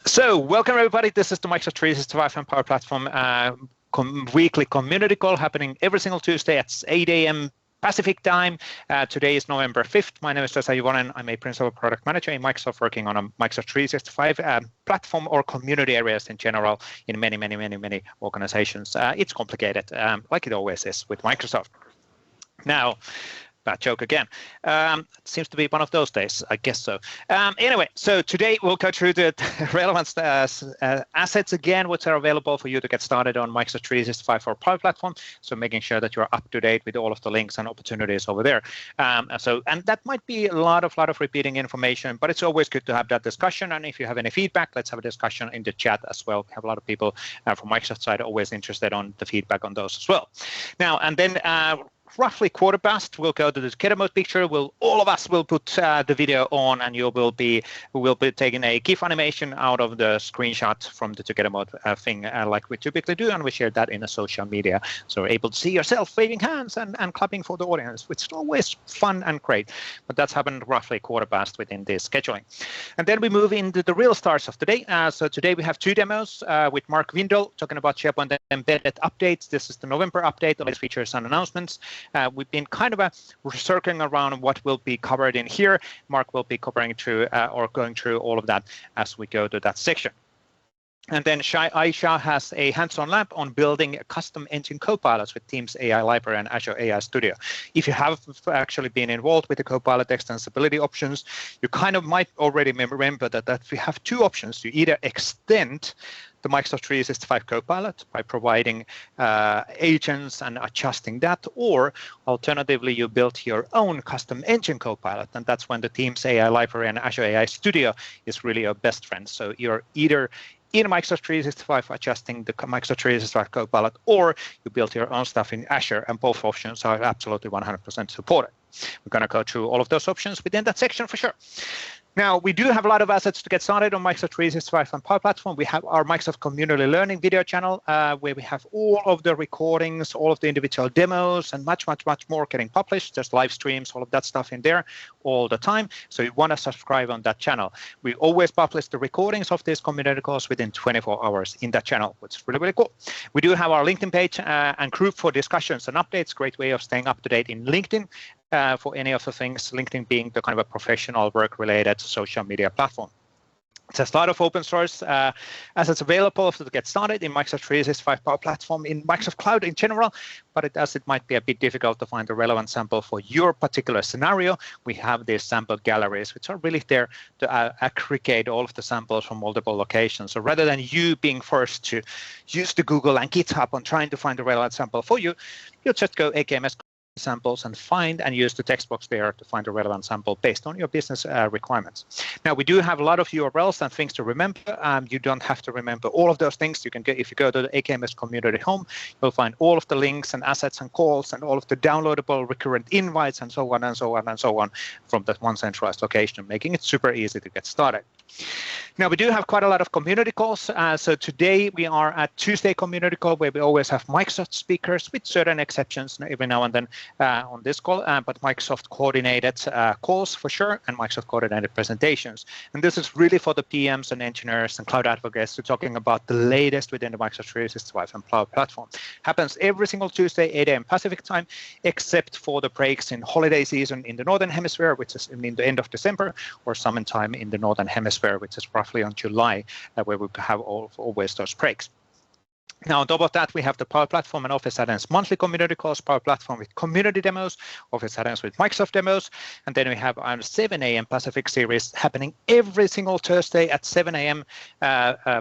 So, welcome everybody. This is the Microsoft 365 and Power Platform weekly community call happening every single Tuesday at 8 a.m. Pacific time. Today is November 5th. My name is Ayça. I'm a principal product manager in Microsoft, working on a Microsoft 365 platform or community areas in general in many organizations. It's complicated, like it always is with Microsoft. Now, bad joke again. It seems to be one of those days, I guess so. Anyway, so today we'll go through the relevant assets again, which are available for you to get started on Microsoft 365 for Power Platform. So making sure that you're up to date with all of the links and opportunities over there. And that might be a lot of repeating information, but it's always good to have that discussion. And if you have any feedback, let's have a discussion in the chat as well. We have a lot of people from Microsoft side always interested on the feedback on those as well. Now, and then roughly quarter past, we'll go to the together mode picture. All of us will put the video on, and we will be taking a GIF animation out of the screenshot from the together mode thing, like we typically do, and we share that in a social media, so you're able to see yourself waving hands and clapping for the audience, which is always fun and great. But that's happened roughly quarter past within this scheduling, and then we move into the real stars of the day. So today we have two demos with Marc Windle talking about SharePoint Embedded updates. This is the November update, the latest features and announcements. We've been kind of circling around what will be covered in here. Marc will be covering through or going through all of that as we go to that section. And then Ayça has a hands-on lab on building custom engine copilots with Teams AI Library and Azure AI Studio. If you have actually been involved with the Copilot extensibility options, you kind of might already remember that we have two options. You either extend the Microsoft 365 Copilot by providing agents and adjusting that, or alternatively, you build your own custom engine Copilot, and that's when the Teams AI Library and Azure AI Studio is really your best friend. So you're either in Microsoft 365 adjusting the Microsoft 365 Copilot, or you build your own stuff in Azure, and both options are absolutely 100% supported. We're going to go through all of those options within that section for sure. Now, we do have a lot of assets to get started on Microsoft 365 and Power Platform. We have our Microsoft Community Learning video channel, where we have all of the recordings, all of the individual demos, and much more getting published. There's live streams, all of that stuff in there all the time. So you want to subscribe on that channel. We always publish the recordings of these community calls within 24 hours in that channel, which is really cool. We do have our LinkedIn page and group for discussions and updates. Great way of staying up to date in LinkedIn. For any of the things, LinkedIn being the kind of a professional work-related social media platform. There's a lot of open source assets available to get started in Microsoft 365 Power Platform, in Microsoft Cloud in general, but it might be a bit difficult to find the relevant sample for your particular scenario. We have these sample galleries, which are really there to aggregate all of the samples from multiple locations. So rather than you being forced to use the Google and GitHub on trying to find the relevant sample for you, you'll just go AKMS samples and find and use the text box there to find a relevant sample based on your business requirements. Now, we do have a lot of URLs and things to remember. You don't have to remember all of those things. You can get, if you go to the AKMS community home, you'll find all of the links and assets and calls and all of the downloadable recurrent invites and so on from that one centralized location, making it super easy to get started. Now, we do have quite a lot of community calls. So today we are at Tuesday community call, where we always have Microsoft speakers with certain exceptions every now and then on this call, but Microsoft coordinated calls for sure, and Microsoft coordinated presentations. And this is really for the PMs and engineers and cloud advocates to talking about the latest within the Microsoft 365 and Cloud Platform. Happens every single Tuesday, 8 a.m. Pacific time, except for the breaks in holiday season in the Northern Hemisphere, which is in the end of December, or summertime in the Northern Hemisphere, which is roughly on July, where we have always those breaks. Now, on top of that, we have the Power Platform and Office Add-ins monthly community calls, Power Platform with community demos, Office Add-ins with Microsoft demos, and then we have our 7 a.m. Pacific series happening every single Thursday at 7 a.m.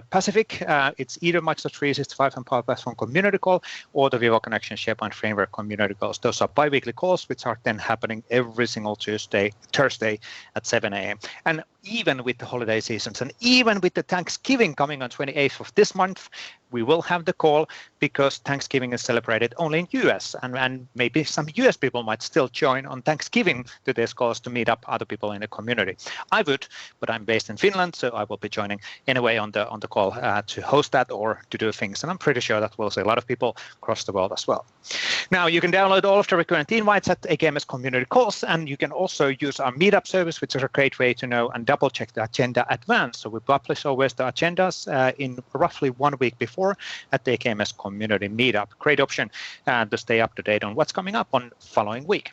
Pacific. It's either Microsoft 365 and Power Platform community call or the Vivo Connection SharePoint Framework community calls. Those are bi-weekly calls, which are then happening every single Thursday at 7 a.m. And even with the holiday seasons and even with the Thanksgiving coming on 28th of this month, we will have the call because Thanksgiving is celebrated only in US, and maybe some US people might still join on Thanksgiving to this calls to meet up other people in the community. I would, but I'm based in Finland, so I will be joining anyway on the call to host that or to do things, and I'm pretty sure that we'll see a lot of people across the world as well. Now you can download all of the recurrent invites at AKMS community calls, and you can also use our meetup service, which is a great way to know and double check the agenda advance. So we publish always the agendas in roughly 1 week before at the AKMS community meetup. Great option to stay up to date on what's coming up on following week.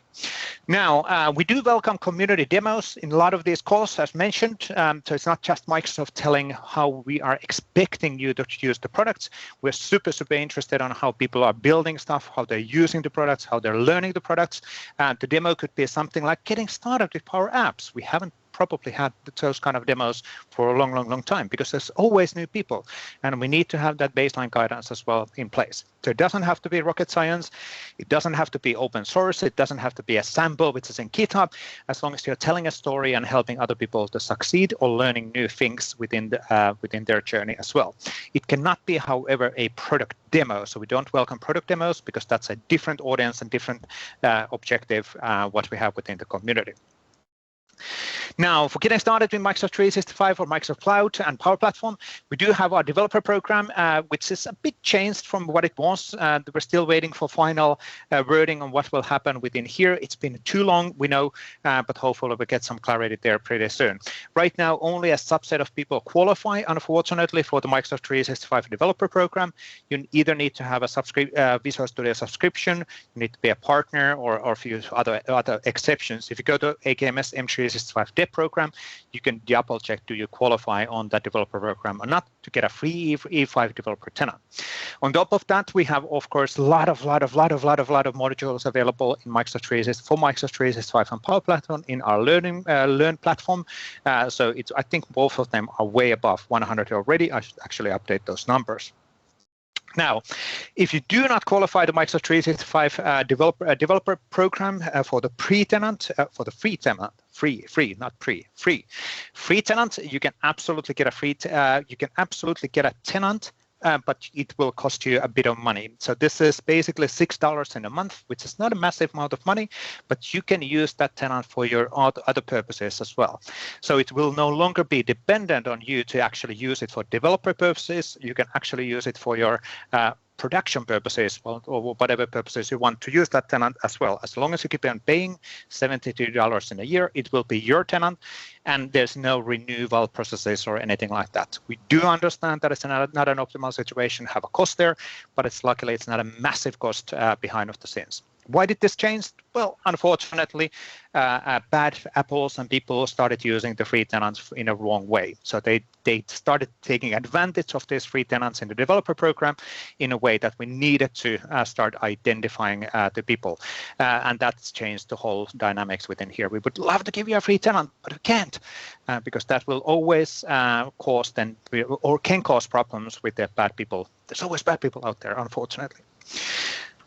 Now, we do welcome community demos in a lot of these calls, as mentioned. So it's not just Microsoft telling how we are expecting you to use the products. We're super interested on how people are building stuff, how they're using the products, how they're learning the products. The demo could be something like getting started with Power Apps. We haven't probably had those kind of demos for a long time because there's always new people, and we need to have that baseline guidance as well in place. So it doesn't have to be rocket science, it doesn't have to be open source, it doesn't have to be a sample which is in GitHub, as long as you're telling a story and helping other people to succeed or learning new things within their journey as well. It cannot be, however, a product demo. So we don't welcome product demos because that's a different audience and different objective what we have within the community. Now, for getting started with Microsoft 365 or Microsoft Cloud and Power Platform, we do have our developer program, which is a bit changed from what it was. We're still waiting for final wording on what will happen within here. It's been too long, we know, but hopefully we'll get some clarity there pretty soon. Right now, only a subset of people qualify, unfortunately, for the Microsoft 365 developer program. You either need to have a Visual Studio subscription, you need to be a partner, or a few other exceptions. If you go to AKMS M365 Dev program, you can double check, do you qualify on that developer program or not, to get a free E5 developer tenant. On top of that, we have, of course, a lot of modules available in Microsoft 365 for Microsoft 365 and Power Platform in our Learn platform. So I think both of them are way above 100 already. I should actually update those numbers. Now, if you do not qualify the Microsoft 365 developer program for the free tenant, free tenant, you can absolutely get a tenant. But it will cost you a bit of money. So this is basically $6 in a month, which is not a massive amount of money, but you can use that tenant for your other purposes as well. So it will no longer be dependent on you to actually use it for developer purposes. You can actually use it for your production purposes, or whatever purposes you want to use that tenant as well. As long as you keep on paying $72 in a year, it will be your tenant, and there's no renewal processes or anything like that. We do understand that it's not an optimal situation, have a cost there, but luckily it's not a massive cost behind of the scenes. Why did this change? Well, unfortunately, bad apples and people started using the free tenants in a wrong way. So they started taking advantage of these free tenants in the developer program in a way that we needed to start identifying the people. And that's changed the whole dynamics within here. We would love to give you a free tenant, but we can't because that will always can cause problems with the bad people. There's always bad people out there, unfortunately.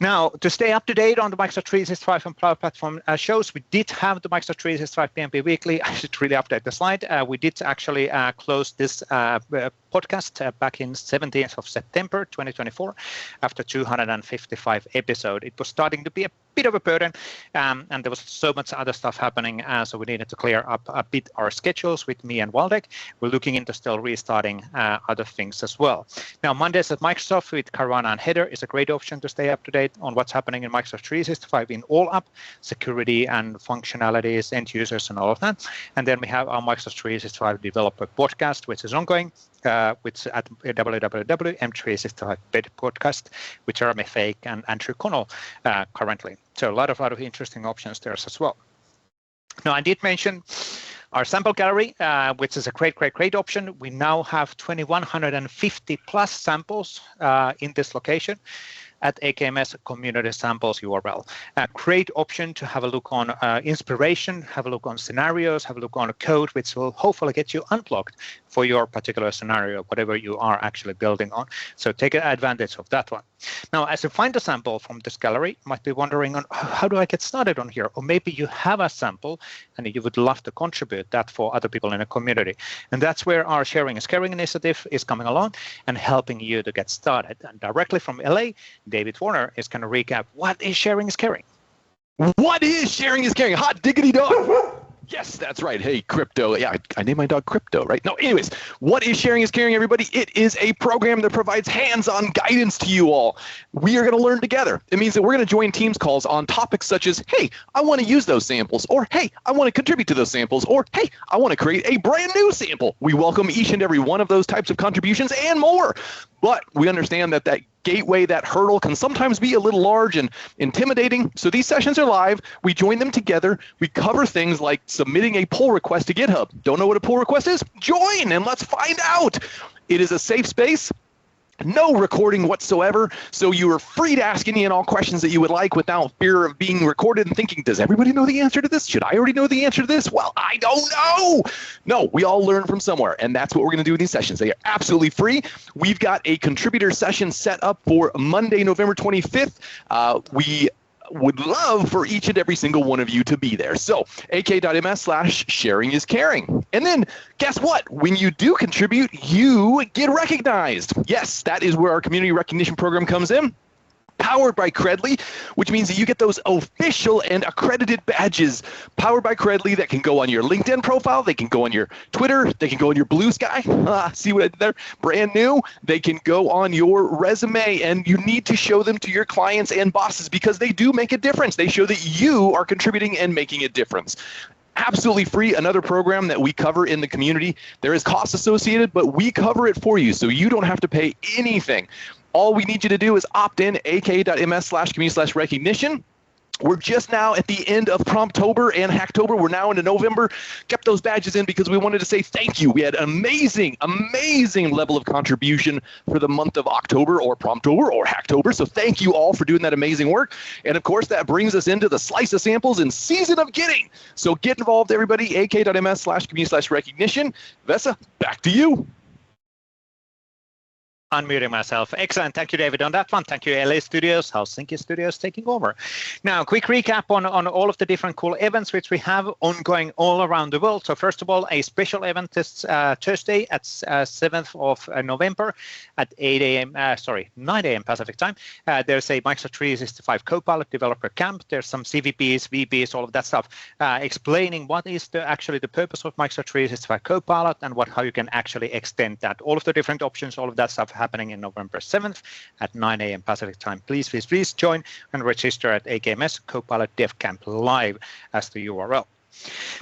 Now, to stay up to date on the Microsoft 365 and Power Platform shows, we did have the Microsoft 365 PMP Weekly. I should really update the slide. We did actually close this podcast back in 17th of September 2024 after 255 episodes. It was starting to be a bit of a burden, and there was so much other stuff happening, so we needed to clear up a bit our schedules with me and Waldek. We're looking into still restarting other things as well. Now, Mondays at Microsoft with Caruana and Heather is a great option to stay up to date on what's happening in Microsoft 365 in all up, security and functionalities, end users and all of that. And then we have our Microsoft 365 developer podcast, which is ongoing, which at www.m365 podcast with Jeremy Fake and Andrew Connell currently. So a lot of interesting options there as well. Now, I did mention our sample gallery, which is a great option. We now have 2,150 plus samples in this location at AKMS Community Samples URL. A great option to have a look on inspiration, have a look on scenarios, have a look on a code, which will hopefully get you unblocked for your particular scenario, whatever you are actually building on. So take advantage of that one. Now, as you find a sample from this gallery, you might be wondering on how do I get started on here? Or maybe you have a sample and you would love to contribute that for other people in the community. And that's where our Sharing is Caring initiative is coming along and helping you to get started. And directly from LA, David Warner is going to recap what is Sharing is Caring. What is Sharing is Caring? Hot diggity dog. Yes, that's right. Hey, Crypto. Yeah, I named my dog Crypto, right? No, anyways, what is Sharing is Caring, everybody? It is a program that provides hands-on guidance to you all. We are going to learn together. It means that we're going to join Teams calls on topics such as, hey, I want to use those samples, or hey, I want to contribute to those samples, or hey, I want to create a brand new sample. We welcome each and every one of those types of contributions and more. But we understand that gateway, that hurdle can sometimes be a little large and intimidating. So these sessions are live. We join them together. We cover things like submitting a pull request to GitHub. Don't know what a pull request is? Join and let's find out. It is a safe space. No recording whatsoever, so you are free to ask any and all questions that you would like without fear of being recorded and thinking, does everybody know the answer to this? Should I already know the answer to this? Well, I don't know. No, we all learn from somewhere, and that's what we're going to do in these sessions. They are absolutely free. We've got a contributor session set up for Monday, November 25th. We would love for each and every single one of you to be there. So ak.ms/sharing is caring. And then guess what? When you do contribute, you get recognized. Yes, that is where our community recognition program comes in. Powered by Credly, which means that you get those official and accredited badges powered by Credly that can go on your LinkedIn profile, they can go on your Twitter, they can go on your Blue Sky. See what I did there? Brand new. They can go on your resume, and you need to show them to your clients and bosses because they do make a difference. They show that you are contributing and making a difference. Absolutely free, another program that we cover in the community. There is cost associated, but we cover it for you, so you don't have to pay anything. All we need you to do is opt in, ak.ms/community/recognition. We're just now at the end of Promptober and Hacktober. We're now into November. Kept those badges in because we wanted to say thank you. We had amazing level of contribution for the month of October or Promptober or Hacktober. So thank you all for doing that amazing work. And of course, that brings us into the slice of samples and season of getting. So get involved, everybody, ak.ms/community/recognition. Vesa, back to you. Unmuting myself. Excellent. Thank you, David, on that one. Thank you, LA Studios, Helsinki Studios taking over. Now, quick recap on all of the different cool events which we have ongoing all around the world. So first of all, a special event this Thursday at 7th of November at 9 a.m. Pacific time. There's a Microsoft 365 Copilot developer camp. There's some CVPs, VPs, all of that stuff, explaining what is actually the purpose of Microsoft 365 Copilot and how you can actually extend that. All of the different options, all of that stuff happening in November 7th at 9 a.m. Pacific time. Please join and register at AKMS Copilot Dev Camp Live as the URL.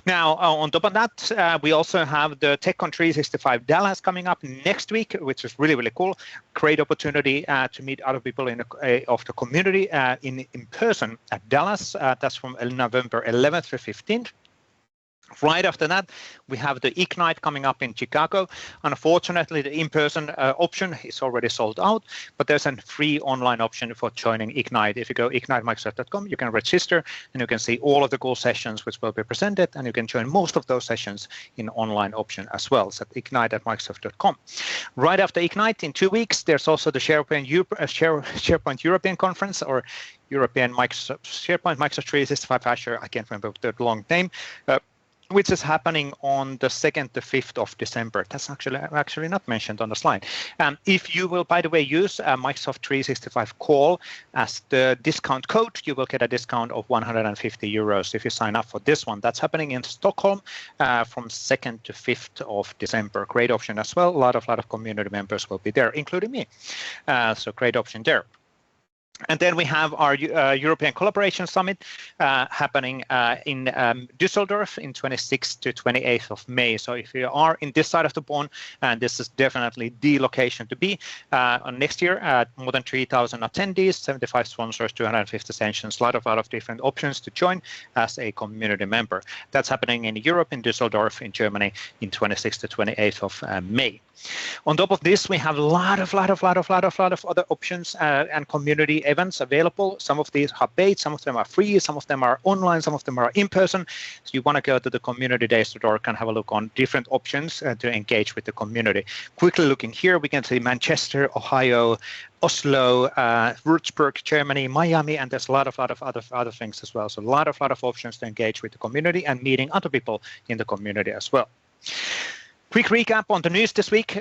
Now, on top of that, we also have the TechCon 365 Dallas coming up next week, which is really, really cool. Great opportunity to meet other people of the community in person at Dallas. That's from November 11th to 15th. Right after that, we have the Ignite coming up in Chicago. Unfortunately, the in-person option is already sold out, but there's a free online option for joining Ignite. If you go ignitemicrosoft.com, you can register and you can see all of the cool sessions which will be presented, and you can join most of those sessions in online option as well. So ignite@microsoft.com. Right after Ignite, in 2 weeks, there's also the SharePoint European Conference, or SharePoint Microsoft 365 Azure. I can't remember the long name. Which is happening on the 2nd to 5th of December. That's actually not mentioned on the slide. If you will, by the way, use Microsoft 365 Call as the discount code, you will get a discount of 150 euros if you sign up for this one. That's happening in Stockholm from 2nd to 5th of December. Great option as well. A lot of community members will be there, including me. So great option there. And then we have our European Collaboration Summit happening in Düsseldorf in 26th to 28th of May. So if you are in this side of the pond, this is definitely the location to be. Next year, more than 3,000 attendees, 75 sponsors, 250 sessions, a lot of different options to join as a community member. That's happening in Europe, in Düsseldorf, in Germany, in 26th to 28th of May. On top of this, we have a lot of other options and community events available. Some of these are paid, some of them are free, some of them are online, some of them are in person. So you want to go to the communitydays.org and have a look on different options to engage with the community. Quickly looking here, we can see Manchester, Ohio, Oslo, Würzburg, Germany, Miami, and there's a lot of other things as well. So a lot of options to engage with the community and meeting other people in the community as well. Quick recap on the news this week,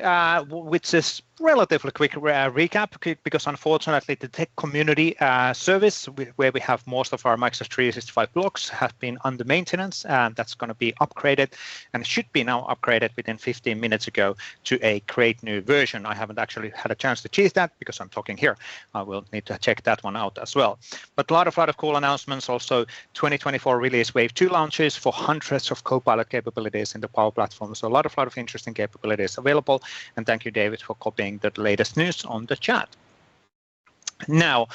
which is relatively quick recap, because unfortunately the tech community service, where we have most of our Microsoft 365 blogs, has been under maintenance, and that's going to be upgraded, and should be now upgraded within 15 minutes ago to a great new version. I haven't actually had a chance to check that because I'm talking here. I will need to check that one out as well. But a lot of cool announcements. Also, 2024 release Wave 2 launches for hundreds of Copilot capabilities in the Power Platform. So a lot of interesting capabilities available. And thank you, David, for copying the latest news on the chat. Now,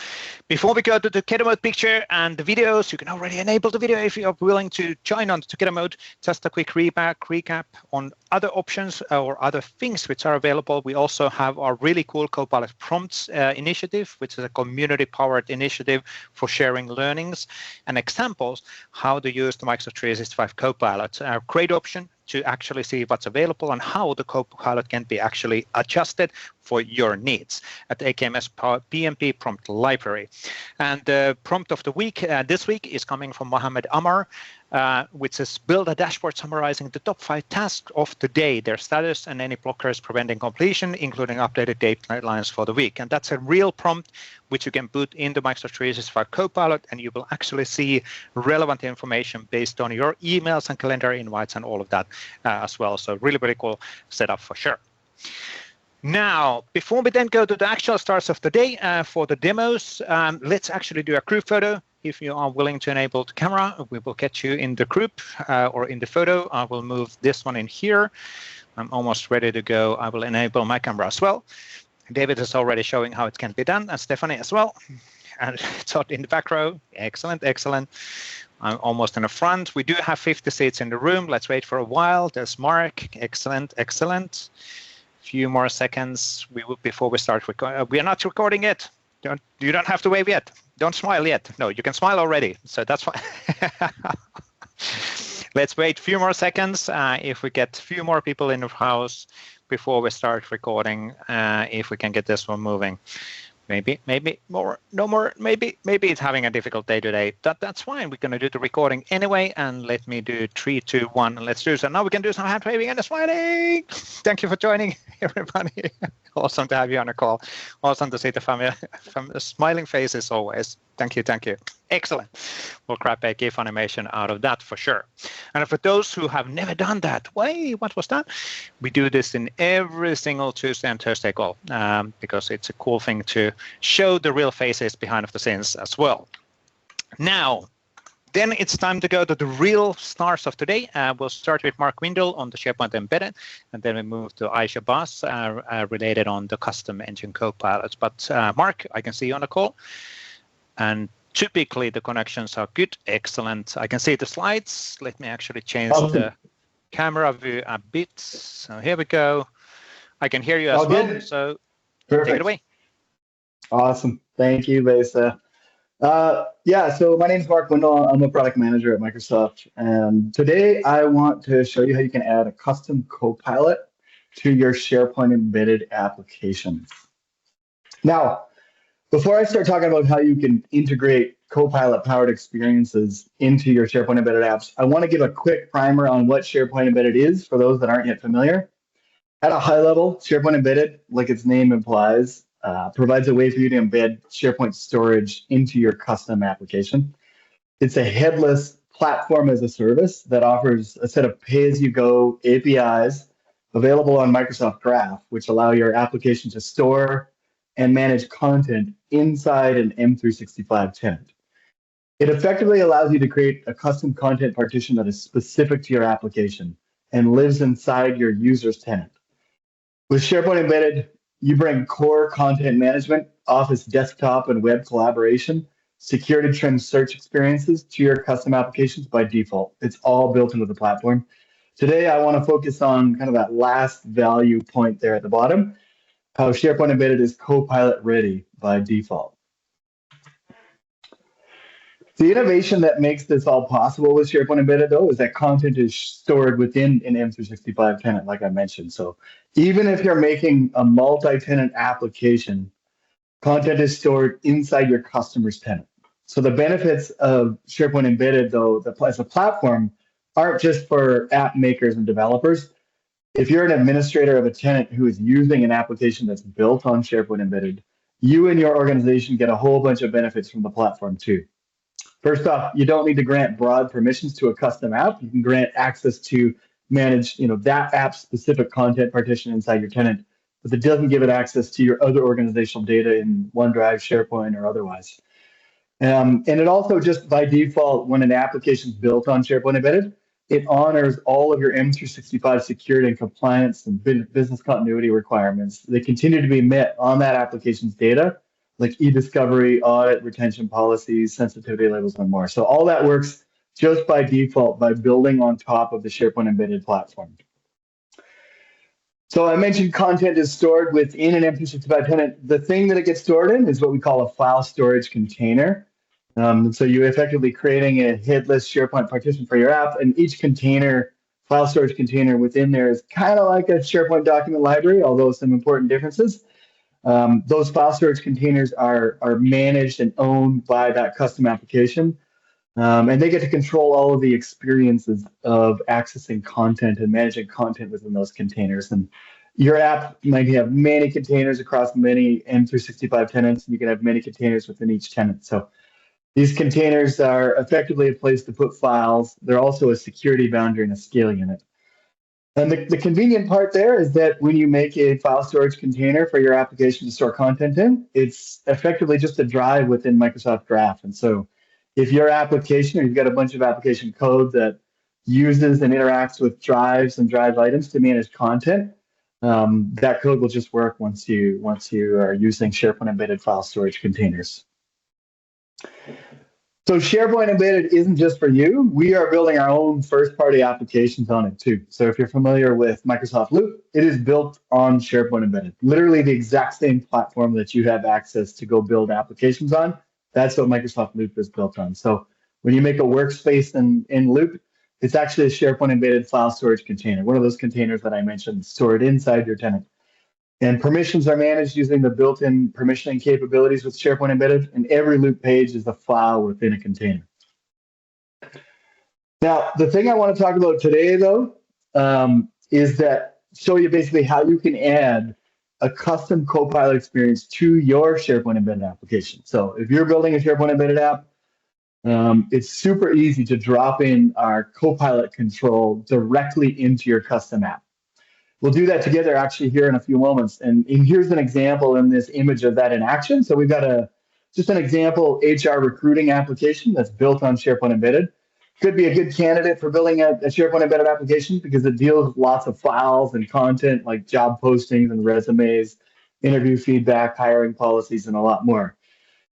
before we go to the Get Mode picture and the videos, you can already enable the video if you're willing to join on to Get Mode. Just a quick recap on other options or other things which are available. We also have our really cool Copilot Prompts initiative, which is a community-powered initiative for sharing learnings and examples how to use the Microsoft 365 Copilot. A great option to actually see what's available and how the Copilot can be actually adjusted for your needs at the AKMS PMP Prompt Library. And the prompt of the week this week is coming from Mohammed Amar, which is build a dashboard summarizing the top 5 tasks of the day, their status, and any blockers preventing completion, including updated deadlines for the week. And that's a real prompt which you can put in the Microsoft 365 Copilot, and you will actually see relevant information based on your emails and calendar invites and all of that as well. So really cool setup for sure. Now, before we then go to the actual stars of the day for the demos, let's actually do a group photo. If you are willing to enable the camera, we will get you in the group or in the photo. I will move this one in here. I'm almost ready to go. I will enable my camera as well. David is already showing how it can be done, and Stephanie as well. And it's out in the back row. Excellent. I'm almost in the front. We do have 50 seats in the room. Let's wait for a while. There's Mark. Excellent. Few more seconds before we start recording. We are not recording yet. You don't have to wave yet. Don't smile yet. No, you can smile already. So that's fine. Let's wait a few more seconds. If we get a few more people in the house before we start recording, if we can get this one moving. Maybe more, no more, maybe it's having a difficult day today. That's fine. We're going to do the recording anyway, and let me do 3, 2, 1, and let's do so. Now we can do some hand waving and smiling. Thank you for joining, everybody. Awesome to have you on the call. Awesome to see the smiling faces always. Thank you. Excellent. We'll grab a GIF animation out of that for sure. And for those who have never done that, wait, what was that? We do this in every single Tuesday and Thursday call because it's a cool thing to show the real faces behind the scenes as well. Now, then it's time to go to the real stars of today. We'll start with Marc Windle on the SharePoint Embedded, and then we move to Ayça Bass related on the custom engine copilots. But Marc, I can see you on the call. And typically the connections are good. Excellent. I can see the slides. Let me actually change the camera view a bit. So here we go. I can hear you as well. Good. So Perfect. Take it away. Awesome. Thank you, Ayça. So my name is Marc Windle. I'm a product manager at Microsoft. And today I want to show you how you can add a custom copilot to your SharePoint Embedded applications. Now, before I start talking about how you can integrate Copilot-powered experiences into your SharePoint Embedded apps, I want to give a quick primer on what SharePoint Embedded is for those that aren't yet familiar. At a high level, SharePoint Embedded, like its name implies, provides a way for you to embed SharePoint storage into your custom application. It's a headless platform as a service that offers a set of pay-as-you-go APIs available on Microsoft Graph, which allow your application to store and manage content inside an M365 tenant. It effectively allows you to create a custom content partition that is specific to your application and lives inside your user's tenant. With SharePoint Embedded, you bring core content management, Office desktop and web collaboration, security trimmed search experiences to your custom applications by default. It's all built into the platform. Today, I want to focus on kind of that last value point there at the bottom, how SharePoint Embedded is Copilot ready by default. The innovation that makes this all possible with SharePoint Embedded, though, is that content is stored within an M365 tenant, like I mentioned. So even if you're making a multi-tenant application, content is stored inside your customer's tenant. So the benefits of SharePoint Embedded, though, as a platform, aren't just for app makers and developers. If you're an administrator of a tenant who is using an application that's built on SharePoint Embedded, you and your organization get a whole bunch of benefits from the platform too. First off, you don't need to grant broad permissions to a custom app. You can grant access to manage, that app's specific content partition inside your tenant, but it doesn't give it access to your other organizational data in OneDrive, SharePoint, or otherwise. And it also just by default, when an application is built on SharePoint Embedded, it honors all of your M365 security and compliance and business continuity requirements. They continue to be met on that application's data, like e-discovery, audit, retention policies, sensitivity labels, and more. So all that works just by default by building on top of the SharePoint Embedded platform. So I mentioned content is stored within an M365 tenant. The thing that it gets stored in is what we call a file storage container. So you're effectively creating a headless SharePoint partition for your app, and each container, file storage container within there is kind of like a SharePoint document library, although some important differences. Those file storage containers are managed and owned by that custom application, and they get to control all of the experiences of accessing content and managing content within those containers. And your app might have many containers across many M365 tenants, and you can have many containers within each tenant. So these containers are effectively a place to put files. They're also a security boundary and a scale unit. And the convenient part there is that when you make a file storage container for your application to store content in, it's effectively just a drive within Microsoft Graph. And so if your application, or you've got a bunch of application code that uses and interacts with drives and drive items to manage content, that code will just work once you are using SharePoint Embedded file storage containers. So SharePoint Embedded isn't just for you. We are building our own first-party applications on it too. So if you're familiar with Microsoft Loop, it is built on SharePoint Embedded. Literally the exact same platform that you have access to go build applications on. That's what Microsoft Loop is built on. So when you make a workspace in Loop, it's actually a SharePoint Embedded file storage container, one of those containers that I mentioned stored inside your tenant. And permissions are managed using the built-in permissioning capabilities with SharePoint Embedded, and every Loop page is a file within a container. Now, the thing I want to talk about today, though, is that show you basically how you can add a custom Copilot experience to your SharePoint Embedded application. So if you're building a SharePoint Embedded app, it's super easy to drop in our Copilot control directly into your custom app. We'll do that together actually here in a few moments. And here's an example in this image of that in action. So we've got just an example HR recruiting application that's built on SharePoint Embedded. Could be a good candidate for building a SharePoint Embedded application because it deals with lots of files and content like job postings and resumes, interview feedback, hiring policies, and a lot more.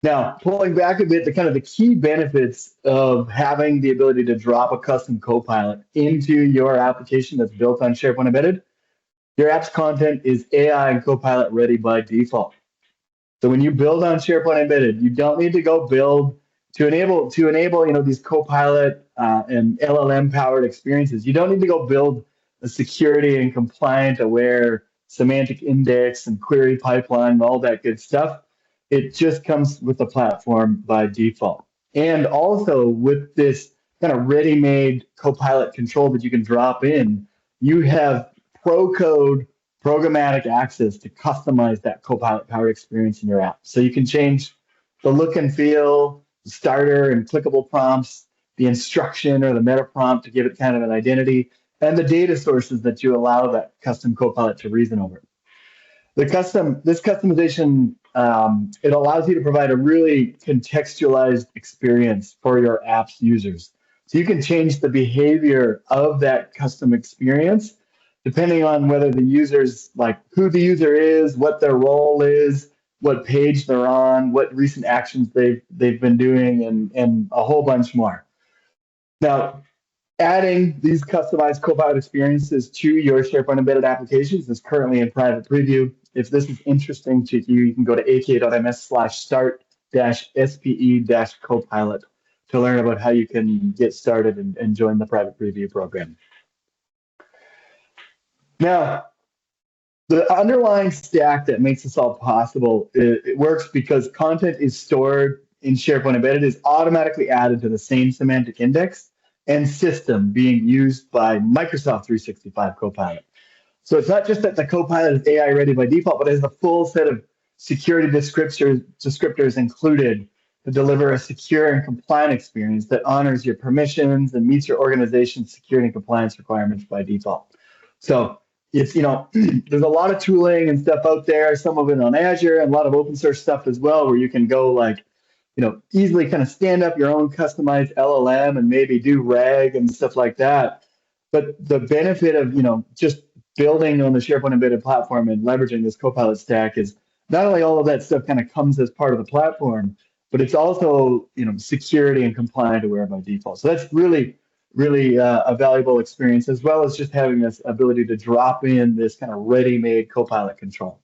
Now, pulling back a bit, the key benefits of having the ability to drop a custom Copilot into your application that's built on SharePoint Embedded. Your app's content is AI and Copilot ready by default. So when you build on SharePoint Embedded, you don't need to go build to enable these Copilot and LLM powered experiences. You don't need to go build a security and compliant aware semantic index and query pipeline and all that good stuff. It just comes with the platform by default. And also with this kind of ready-made Copilot control that you can drop in, you have pro code programmatic access to customize that Copilot powered experience in your app. So you can change the look and feel, the starter and clickable prompts, the instruction or the meta prompt to give it kind of an identity, and the data sources that you allow that custom Copilot to reason over. This customization, it allows you to provide a really contextualized experience for your app's users. So you can change the behavior of that custom experience depending on whether the user's like who the user is, what their role is, what page they're on, what recent actions they've been doing, and a whole bunch more. Now, adding these customized Copilot experiences to your SharePoint Embedded applications is currently in private preview. If this is interesting to you, you can go to aka.ms/start-spe-copilot to learn about how you can get started and join the private preview program. Now, the underlying stack that makes this all possible, it works because content is stored in SharePoint Embedded is automatically added to the same semantic index and system being used by Microsoft 365 Copilot. So it's not just that the Copilot is AI ready by default, but it has a full set of security descriptors included to deliver a secure and compliant experience that honors your permissions and meets your organization's security and compliance requirements by default. So it's, there's a lot of tooling and stuff out there, some of it on Azure and a lot of open source stuff as well, where you can go easily kind of stand up your own customized LLM and maybe do RAG and stuff like that. But the benefit of, just building on the SharePoint Embedded platform and leveraging this Copilot stack is not only all of that stuff kind of comes as part of the platform, but it's also, security and compliant aware by default. So that's really a valuable experience, as well as just having this ability to drop in this kind of ready-made Copilot control.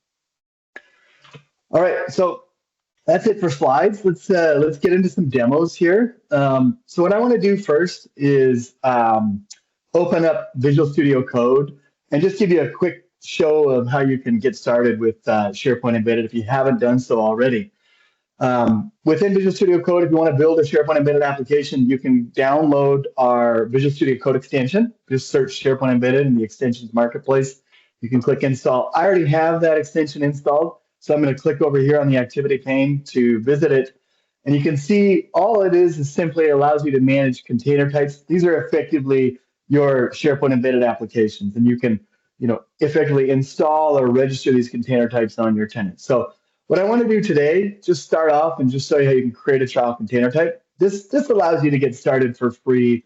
All right, so that's it for slides. Let's get into some demos here. So what I want to do first is open up Visual Studio Code and just give you a quick show of how you can get started with SharePoint Embedded if you haven't done so already. Within Visual Studio Code, if you want to build a SharePoint Embedded application, you can download our Visual Studio Code extension. Just search SharePoint Embedded in the extensions marketplace. You can click install. I already have that extension installed, so I'm going to click over here on the activity pane to visit it. And you can see all it is simply allows you to manage container types. These are effectively your SharePoint Embedded applications, and you can effectively install or register these container types on your tenant. So what I want to do today, just start off and just show you how you can create a trial container type. This allows you to get started for free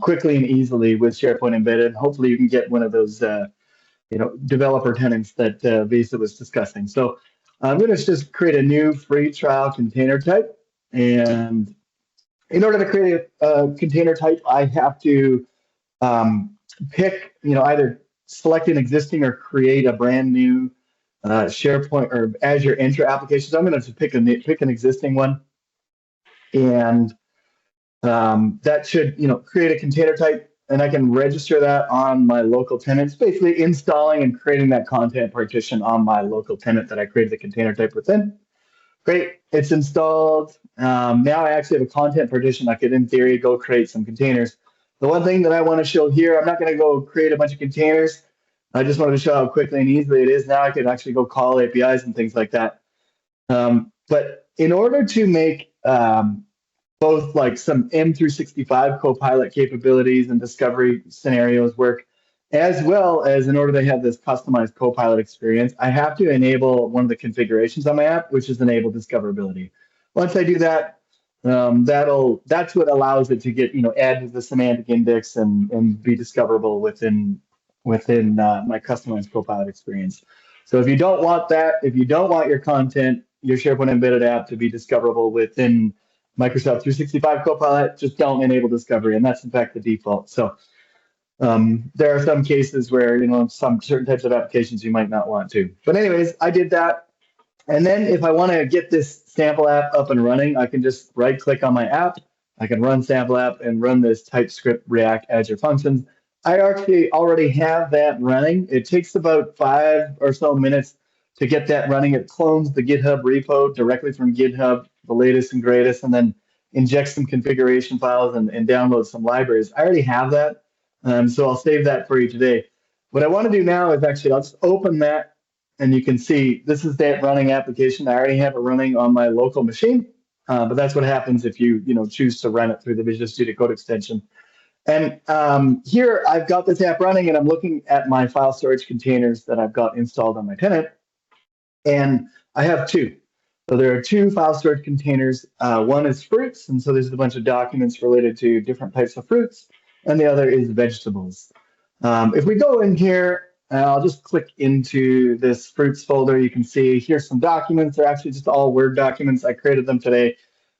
quickly and easily with SharePoint Embedded. Hopefully you can get one of those developer tenants that Ayça was discussing. So I'm going to just create a new free trial container type. And in order to create a container type, I have to pick, either select an existing or create a brand new SharePoint or Azure Entra application. So I'm going to pick an existing one, and that should create a container type, and I can register that on my local tenants, basically installing and creating that content partition on my local tenant that I created the container type within. Great, it's installed. Now I actually have a content partition. I could, in theory, go create some containers. The one thing that I want to show here, I'm not going to go create a bunch of containers. I just wanted to show how quickly and easily it is. Now I can actually go call APIs and things like that. But in order to make both like some M365 Copilot capabilities and discovery scenarios work, as well as in order to have this customized Copilot experience, I have to enable one of the configurations on my app, which is enable discoverability. Once I do that, that's what allows it to get add to the semantic index and be discoverable within my customized Copilot experience. So if you don't want that, if you don't want your content, your SharePoint Embedded app to be discoverable within Microsoft 365 Copilot, just don't enable discovery, and that's in fact the default. So there are some cases where some certain types of applications you might not want to. But anyways, I did that. And then if I want to get this sample app up and running, I can just right-click on my app. I can run sample app and run this TypeScript React Azure functions. I actually already have that running. It takes about 5 or so minutes to get that running. It clones the GitHub repo directly from GitHub, the latest and greatest, and then injects some configuration files and downloads some libraries. I already have that, so I'll save that for you today. What I want to do now is actually I'll just open that, and you can see this is that running application. I already have it running on my local machine, but that's what happens if you choose to run it through the Visual Studio Code extension. And here I've got this app running, and I'm looking at my file storage containers that I've got installed on my tenant. And I have 2. So there are 2 file storage containers. One is fruits, and so there's a bunch of documents related to different types of fruits, and the other is vegetables. If we go in here, I'll just click into this fruits folder. You can see here's some documents. They're actually just all Word documents. I created them today.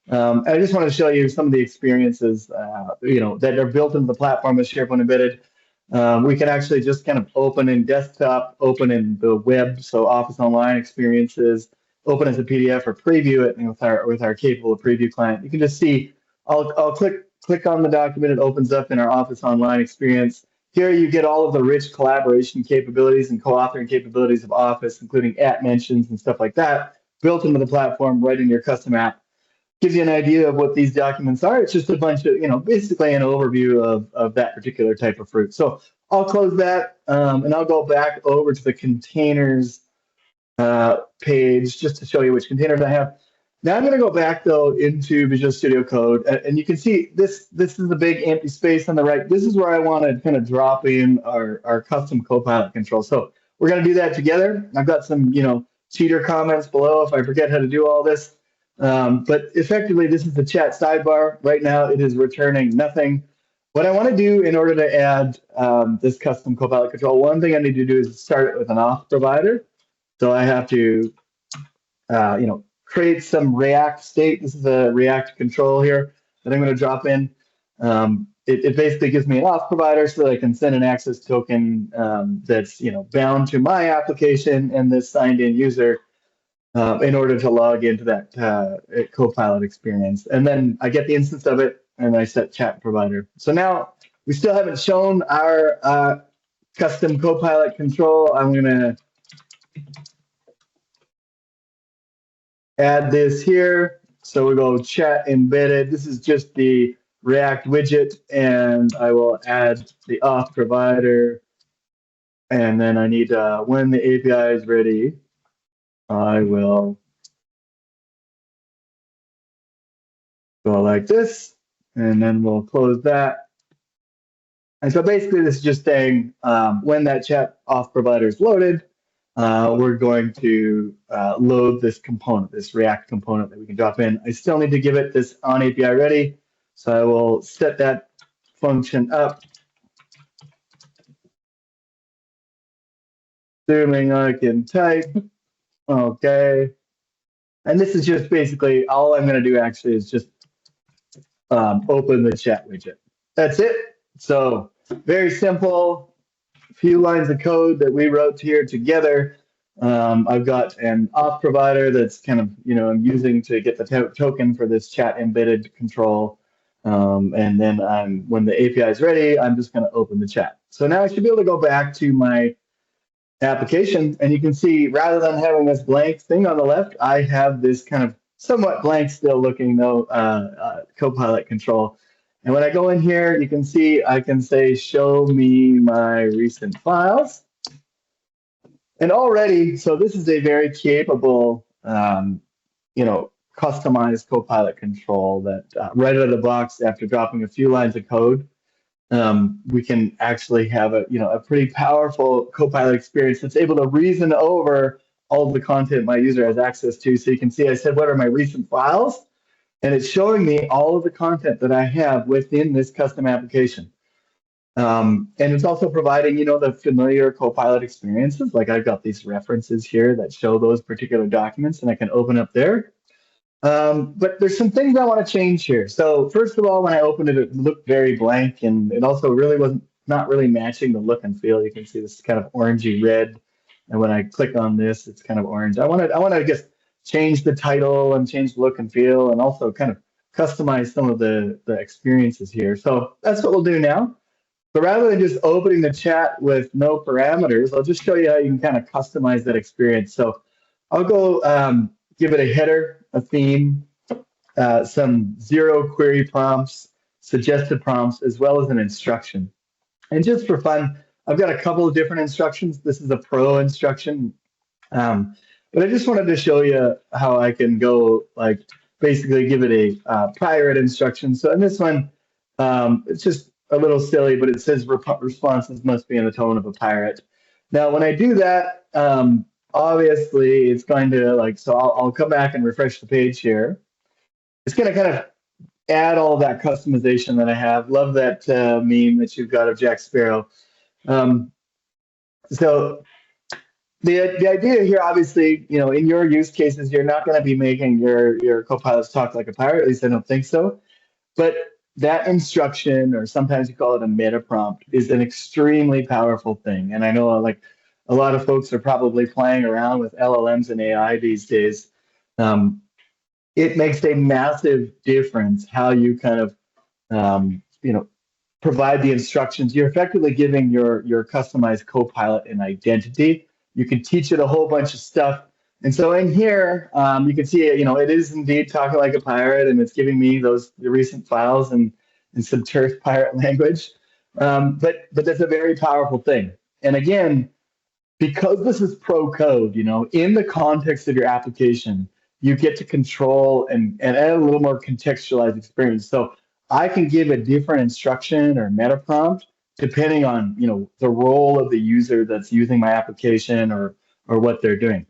And I just want to show you some of the experiences, that are built into the platform with SharePoint Embedded. We can actually just kind of open in desktop, open in the web, so Office Online experiences, open as a PDF or preview it with our capable preview client. You can just see I'll click on the document. It opens up in our Office Online experience. Here you get all of the rich collaboration capabilities and co-authoring capabilities of Office, including at mentions and stuff like that, built into the platform right in your custom app. Gives you an idea of what these documents are. It's just a bunch of, basically an overview of that particular type of fruit. So I'll close that and I'll go back over to the containers page just to show you which containers I have. Now I'm going to go back though into Visual Studio Code, and you can see this is the big empty space on the right. This is where I want to kind of drop in our custom Copilot control. So we're going to do that together. I've got some cheater comments below if I forget how to do all this. But effectively, this is the chat sidebar. Right now, it is returning nothing. What I want to do in order to add this custom Copilot control, one thing I need to do is start it with an auth provider. So I have to, create some React state. This is a React control here that I'm going to drop in. It basically gives me an auth provider so that I can send an access token that's bound to my application and this signed in user in order to log into that Copilot experience. And then I get the instance of it and I set chat provider. So now we still haven't shown our custom Copilot control. I'm going to add this here. So we go chat embedded. This is just the React widget, and I will add the auth provider. And then I need, when the API is ready, I will go like this, and then we'll close that. And so basically this is just saying when that chat auth provider is loaded, we're going to load this component, this React component that we can drop in. I still need to give it this on API ready. So I will set that function up. Assuming I can type. Okay. And this is just basically, all I'm going to do actually is just open the chat widget. That's it. So very simple. Few lines of code that we wrote here together. I've got an auth provider that's kind of, I'm using to get the token for this chat embedded control. And then when the API is ready, I'm just going to open the chat. So now I should be able to go back to my application, and you can see rather than having this blank thing on the left, I have this kind of somewhat blank still looking though Copilot control. And when I go in here, you can see I can say, show me my recent files. And already, so this is a very capable, customized Copilot control that right out of the box, after dropping a few lines of code, we can actually have a pretty powerful Copilot experience that's able to reason over all of the content my user has access to. So you can see I said, what are my recent files? And it's showing me all of the content that I have within this custom application. And it's also providing, the familiar Copilot experiences. Like I've got these references here that show those particular documents, and I can open up there. But there's some things I want to change here. So first of all, when I opened it, it looked very blank, and it also really not really matching the look and feel. You can see this kind of orangey red, and when I click on this, it's kind of orange. I want to just change the title and change the look and feel, and also kind of customize some of the experiences here. So that's what we'll do now. But rather than just opening the chat with no parameters, I'll just show you how you can kind of customize that experience. So I'll go give it a header, a theme, some zero query prompts, suggested prompts, as well as an instruction. And just for fun, I've got a couple of different instructions. This is a pro instruction. But I just wanted to show you how I can go, basically give it a pirate instruction. So in this one, it's just a little silly, but it says responses must be in the tone of a pirate. Now, when I do that, obviously it's going to so I'll come back and refresh the page here. It's going to kind of add all that customization that I have. Love that meme that you've got of Jack Sparrow. So the idea here, obviously, in your use cases, you're not going to be making your copilots talk like a pirate. At least I don't think so. But that instruction, or sometimes you call it a meta prompt, is an extremely powerful thing. And I know a lot of folks are probably playing around with LLMs and AI these days. it makes a massive difference how you kind of, provide the instructions. You're effectively giving your customized Copilot an identity. You can teach it a whole bunch of stuff. And so in here, you can see, it is indeed talking like a pirate, and it's giving me the recent files in some terse pirate language. But that's a very powerful thing. And again, because this is pro code, in the context of your application, you get to control and add a little more contextualized experience. So I can give a different instruction or meta prompt depending on the role of the user that's using my application or what they're doing.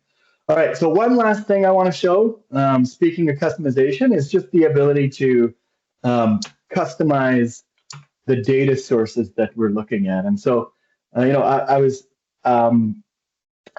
All right, so one last thing I want to show, speaking of customization, is just the ability to customize the data sources that we're looking at. And so, I was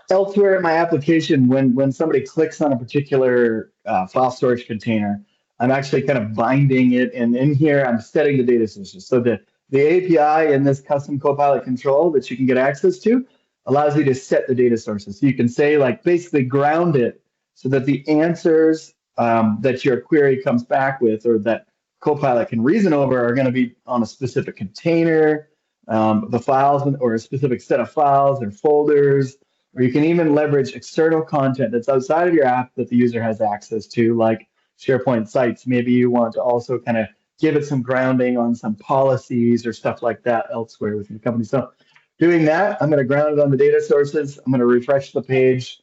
elsewhere in my application, when somebody clicks on a particular file storage container, I'm actually kind of binding it, and in here I'm setting the data sources. So the API in this custom Copilot control that you can get access to allows you to set the data sources. So you can say, like, basically ground it so that the answers that your query comes back with, or that Copilot can reason over, are going to be on a specific container, the files, or a specific set of files or folders, or you can even leverage external content that's outside of your app that the user has access to, like SharePoint sites. Maybe you want to also kind of give it some grounding on some policies or stuff like that elsewhere within the company. So doing that, I'm going to ground it on the data sources. I'm going to refresh the page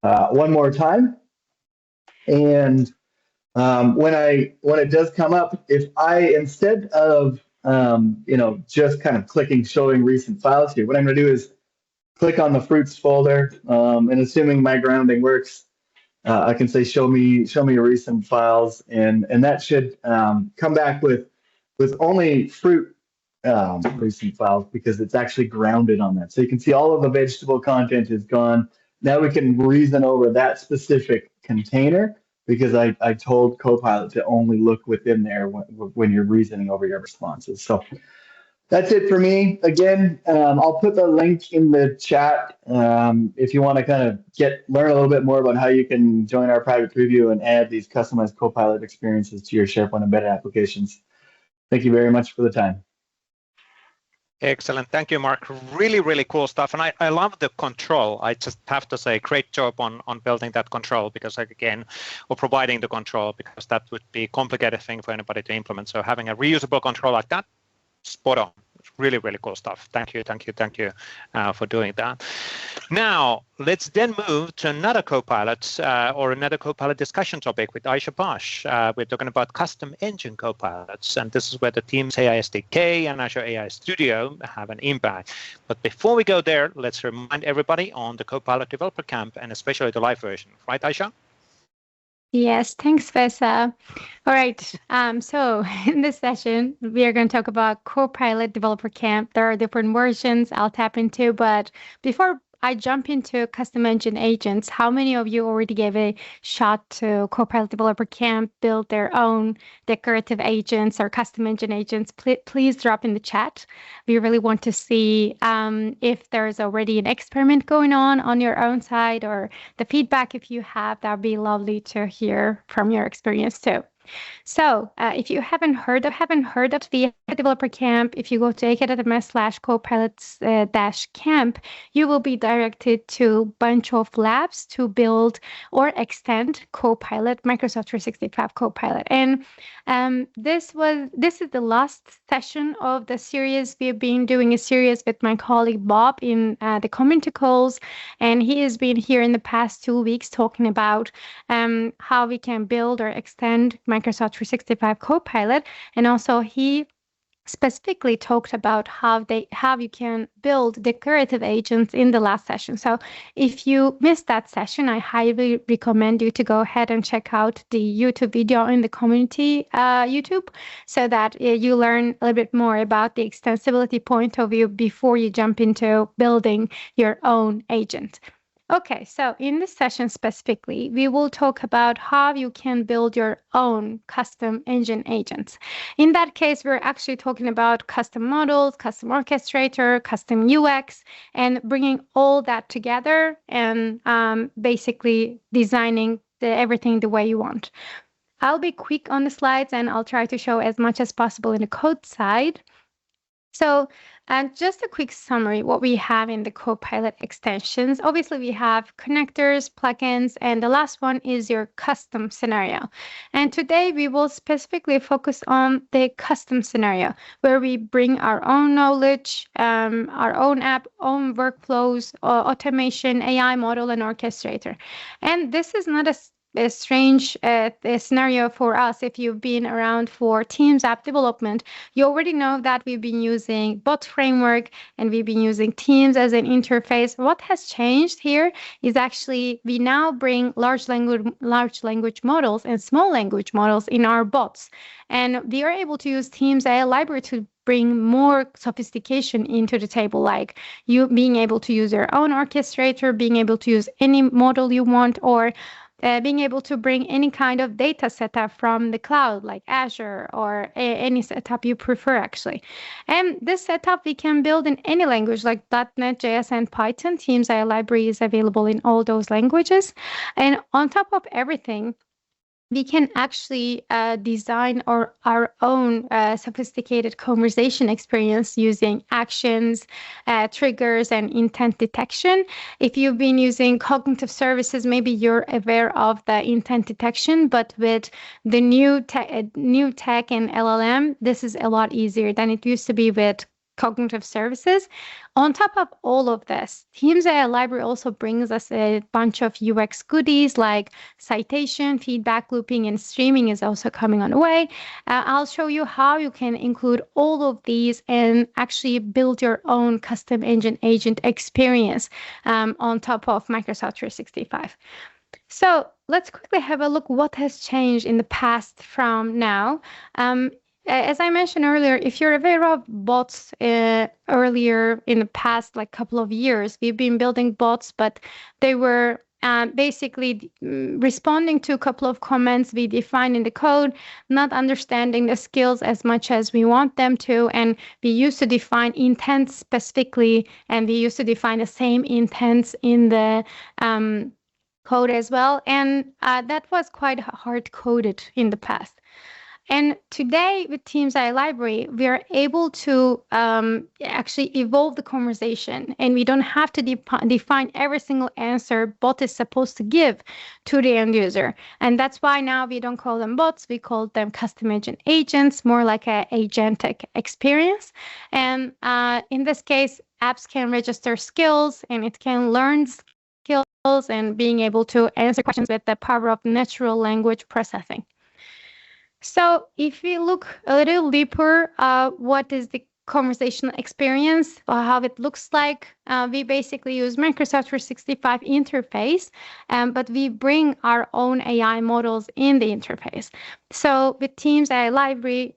one more time. And when it does come up, if I, instead of just kind of clicking showing recent files here, what I'm going to do is click on the fruits folder, and assuming my grounding works, I can say show me your recent files, and that should come back with only fruit recent files, because it's actually grounded on that. So you can see all of the vegetable content is gone. Now we can reason over that specific container, because I told Copilot to only look within there when you're reasoning over your responses. So that's it for me. Again, I'll put the link in the chat if you want to kind of learn a little bit more about how you can join our private preview and add these customized Copilot experiences to your SharePoint embedded applications. Thank you very much for the time. Excellent. Thank you, Mark. Really, really cool stuff. And I love the control. I just have to say, great job on building that control, because, again, or providing the control, because that would be a complicated thing for anybody to implement. So having a reusable control like that, spot on. Really, really cool stuff. Thank you for doing that. Now, let's then move to another Copilot or another Copilot discussion topic with Ayça Bosch. We're talking about custom engine Copilots, and this is where the Teams AI SDK and Azure AI Studio have an impact. But before we go there, let's remind everybody on the Copilot Developer Camp, and especially the live version. Right, Ayça? Yes, thanks, Vesa. All right, so in this session, we are going to talk about Copilot Developer Camp. There are different versions I'll tap into, but before I jump into custom engine agents, how many of you already gave a shot to Copilot Developer Camp, build their own decorative agents or custom engine agents? Please drop in the chat. We really want to see if there's already an experiment going on your own side, or the feedback if you have. That would be lovely to hear from your experience too. So if you haven't heard of the Developer Camp, if you go to aka.ms/copilots-camp, you will be directed to a bunch of labs to build or extend Copilot, Microsoft 365 Copilot. And this is the last session of the series. We've been doing a series with my colleague Bob in the community calls, and he has been here in the past 2 weeks talking about how we can build or extend Microsoft 365 Copilot, and also he specifically talked about how you can build declarative agents in the last session. So if you missed that session, I highly recommend you to go ahead and check out the YouTube video in the community YouTube, so that you learn a little bit more about the extensibility point of view before you jump into building your own agent. Okay, so in this session specifically, we will talk about how you can build your own custom engine agents. In that case, we're actually talking about custom models, custom orchestrator, custom UX, and bringing all that together and basically designing everything the way you want. I'll be quick on the slides and I'll try to show as much as possible in the code side. So just a quick summary, what we have in the Copilot extensions. Obviously, we have connectors, plugins, and the last one is your custom scenario. And today we will specifically focus on the custom scenario, where we bring our own knowledge, our own app, own workflows, automation, AI model, and orchestrator. And this is not a strange scenario for us. If you've been around for Teams app development, you already know that we've been using bot framework and we've been using Teams as an interface. What has changed here is actually we now bring large language models and small language models in our bots, and we are able to use Teams AI library to bring more sophistication into the table, like you being able to use your own orchestrator, being able to use any model you want, or being able to bring any kind of data setup from the cloud, like Azure or any setup you prefer, actually. And this setup we can build in any language like .NET, JS, and Python. Teams AI library is available in all those languages. And on top of everything, we can actually design our own sophisticated conversation experience using actions, triggers, and intent detection. If you've been using cognitive services, maybe you're aware of the intent detection, but with the new tech and LLM, this is a lot easier than it used to be with cognitive services. On top of all of this, Teams AI library also brings us a bunch of UX goodies like citation, feedback looping, and streaming is also coming on the way. I'll show you how you can include all of these and actually build your own custom engine agent experience on top of Microsoft 365. So let's quickly have a look what has changed in the past from now. As I mentioned earlier, if you're aware of bots earlier in the past, like couple of years, we've been building bots, but they were basically responding to a couple of comments we define in the code, not understanding the skills as much as we want them to. And we used to define intents specifically, and we used to define the same intents in the code as well. And that was quite hard coded in the past. And today with Teams AI library, we are able to actually evolve the conversation, and we don't have to define every single answer bot is supposed to give to the end user. And that's why now we don't call them bots, we call them custom agent agents, more like an agentic experience. And in this case, apps can register skills and it can learn skills and being able to answer questions with the power of natural language processing. So if we look a little deeper, what is the conversational experience, or how it looks like, we basically use Microsoft 365 interface, but we bring our own AI models in the interface. So with Teams AI library,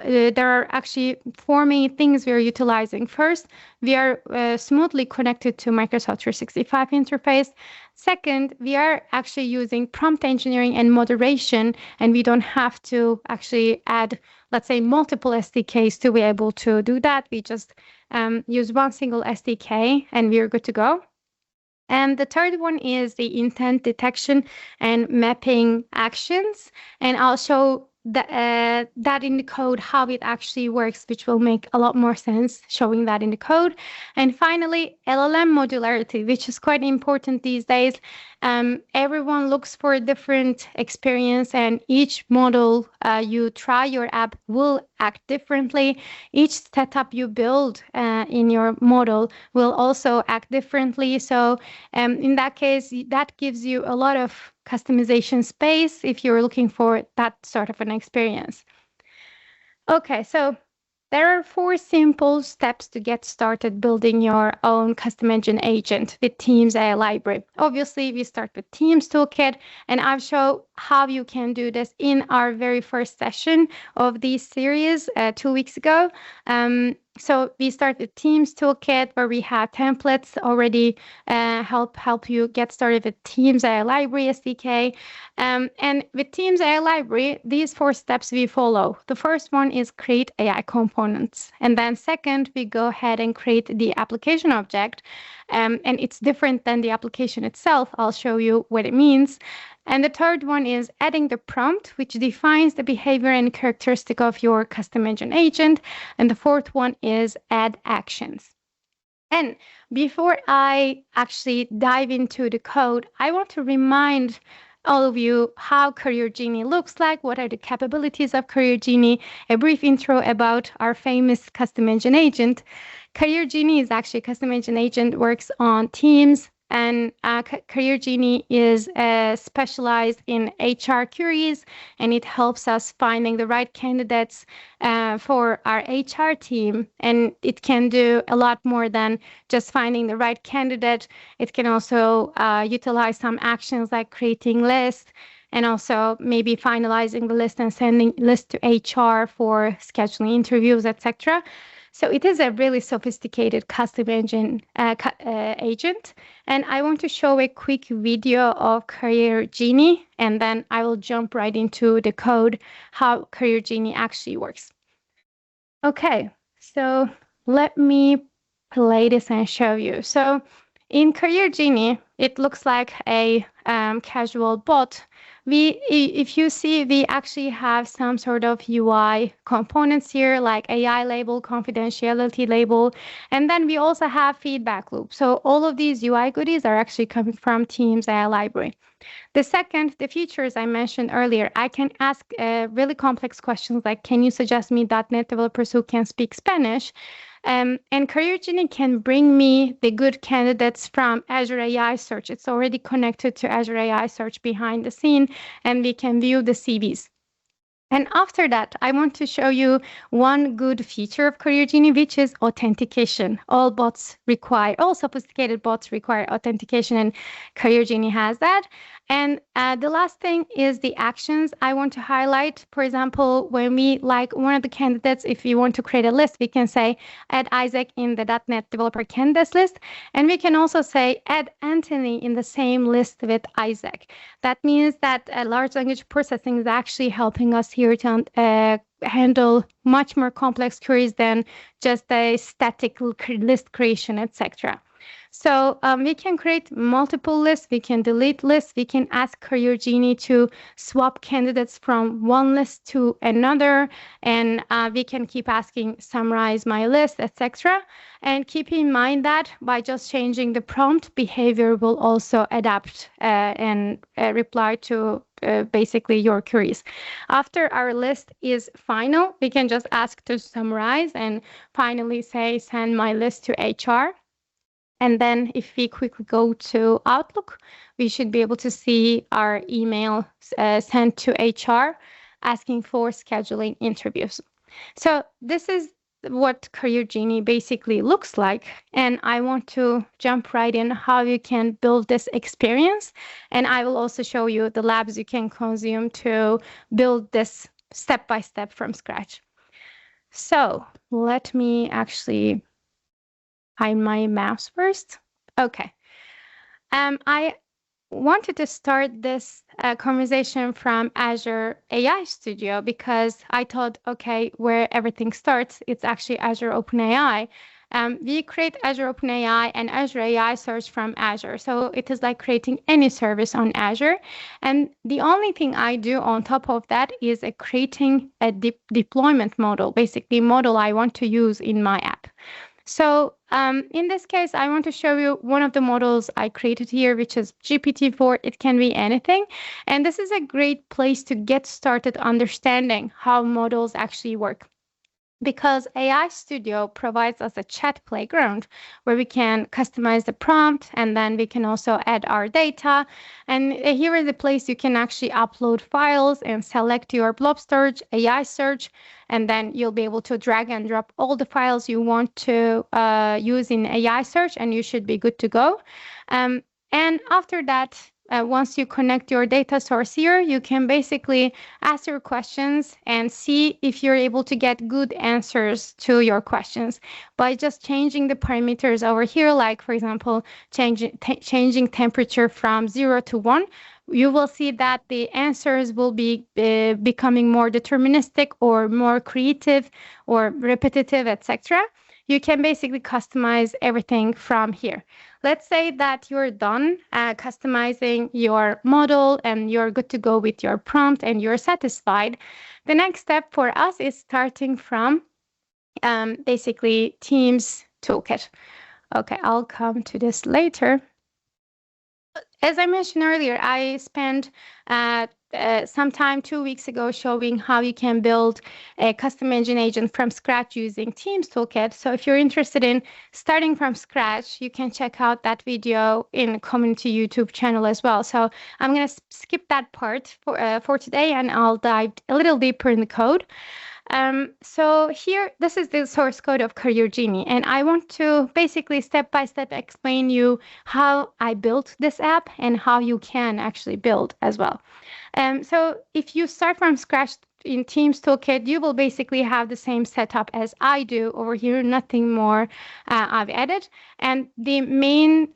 there are actually 4 main things we are utilizing. First, we are smoothly connected to Microsoft 365 interface. Second, we are actually using prompt engineering and moderation, and we don't have to actually add, let's say, multiple SDKs to be able to do that. We just use one single SDK and we're good to go. And the third one is the intent detection and mapping actions. And I'll show that in the code, how it actually works, which will make a lot more sense showing that in the code. And finally, LLM modularity, which is quite important these days. Everyone looks for a different experience, and each model you try your app will act differently. Each setup you build in your model will also act differently. So in that case, that gives you a lot of customization space if you're looking for that sort of an experience. Okay, so there are 4 simple steps to get started building your own custom engine agent with Teams AI library. Obviously, we start with Teams Toolkit, and I've shown how you can do this in our very first session of this series 2 weeks ago. So we start with Teams Toolkit, where we have templates already help you get started with Teams AI library SDK. And with Teams AI library, these 4 steps we follow. The first one is create AI components. And then second, we go ahead and create the application object. And it's different than the application itself. I'll show you what it means. And the third one is adding the prompt, which defines the behavior and characteristic of your custom engine agent. And the fourth one is add actions. And before I actually dive into the code, I want to remind all of you how Career Genie looks like, what are the capabilities of Career Genie, a brief intro about our famous custom engine agent. Career Genie is actually a custom engine agent, works on teams, and Career Genie is specialized in HR queries, and it helps us finding the right candidates for our HR team. And it can do a lot more than just finding the right candidate. It can also utilize some actions like creating lists, and also maybe finalizing the list and sending list to HR for scheduling interviews, etc. So it is a really sophisticated custom engine agent. And I want to show a quick video of Career Genie, and then I will jump right into the code, how Career Genie actually works. Okay, so let me play this and show you. So in Career Genie, it looks like a casual bot. If you see, we actually have some sort of UI components here, like AI label, confidentiality label, and then we also have feedback loop. So all of these UI goodies are actually coming from Teams AI library. The second, the features I mentioned earlier, I can ask really complex questions like, can you suggest me .NET developers who can speak Spanish? And Career Genie can bring me the good candidates from Azure AI Search. It's already connected to Azure AI Search behind the scene, and we can view the CVs. And after that, I want to show you one good feature of Career Genie, which is authentication. All sophisticated bots require authentication, and Career Genie has that. And the last thing is the actions I want to highlight. For example, when we like one of the candidates, if we want to create a list, we can say add Isaac in the .NET developer candidates list. And we can also say add Anthony in the same list with Isaac. That means that large language processing is actually helping us here to handle much more complex queries than just a static list creation, etc. So we can create multiple lists, we can delete lists, we can ask Career Genie to swap candidates from one list to another, and we can keep asking, summarize my list, etc. And keep in mind that by just changing the prompt, behavior will also adapt and reply to basically your queries. After our list is final, we can just ask to summarize and finally say, send my list to HR. And then if we quickly go to Outlook, we should be able to see our email sent to HR asking for scheduling interviews. So this is what Career Genie basically looks like. And I want to jump right in how you can build this experience. And I will also show you the labs you can consume to build this step by step from scratch. So let me actually find my mouse first. Okay. I wanted to start this conversation from Azure AI Studio because I thought, okay, where everything starts, it's actually Azure OpenAI. We create Azure OpenAI and Azure AI Search from Azure. So it is like creating any service on Azure. And the only thing I do on top of that is creating a deployment model, basically model I want to use in my app. So in this case, I want to show you one of the models I created here, which is GPT-4. It can be anything. And this is a great place to get started understanding how models actually work. Because AI Studio provides us a chat playground where we can customize the prompt, and then we can also add our data. And here is the place you can actually upload files and select your blob storage, AI search, and then you'll be able to drag and drop all the files you want to use in AI search, and you should be good to go. And after that, once you connect your data source here, you can basically ask your questions and see if you're able to get good answers to your questions by just changing the parameters over here, like, for example, changing temperature from 0 to 1. You will see that the answers will be becoming more deterministic or more creative or repetitive, etc. you can basically customize everything from here. Let's say that you're done customizing your model and you're good to go with your prompt and you're satisfied. The next step for us is starting from basically Teams Toolkit. Okay, I'll come to this later. As I mentioned earlier, I spent some time 2 weeks ago showing how you can build a custom engine agent from scratch using Teams Toolkit. So if you're interested in starting from scratch, you can check out that video in the community YouTube channel as well. So I'm going to skip that part for today, and I'll dive a little deeper in the code. So here, this is the source code of Career Genie, and I want to basically step by step explain you how I built this app and how you can actually build as well. So if you start from scratch in Teams Toolkit, you will basically have the same setup as I do over here, nothing more I've added. And the main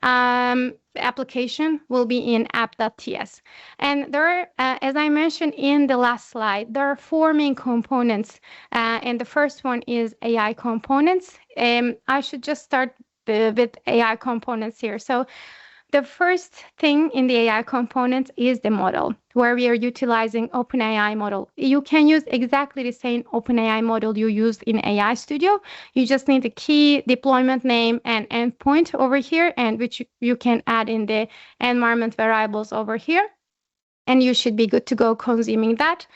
application will be in app.ts. And there are, as I mentioned in the last slide, there are 4 main components. And the first one is AI components. I should just start with AI components here. So the first thing in the AI components is the model, where we are utilizing OpenAI model. You can use exactly the same OpenAI model you used in AI Studio. You just need the key, deployment name, and endpoint over here, and which you can add in the environment variables over here. And you should be good to go consuming that.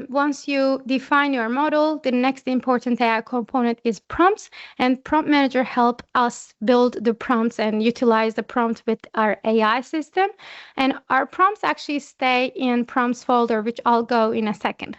Once you define your model, the next important AI component is prompts, and Prompt Manager help us build the prompts and utilize the prompt with our AI system. And our prompts actually stay in prompts folder, which I'll go in a second.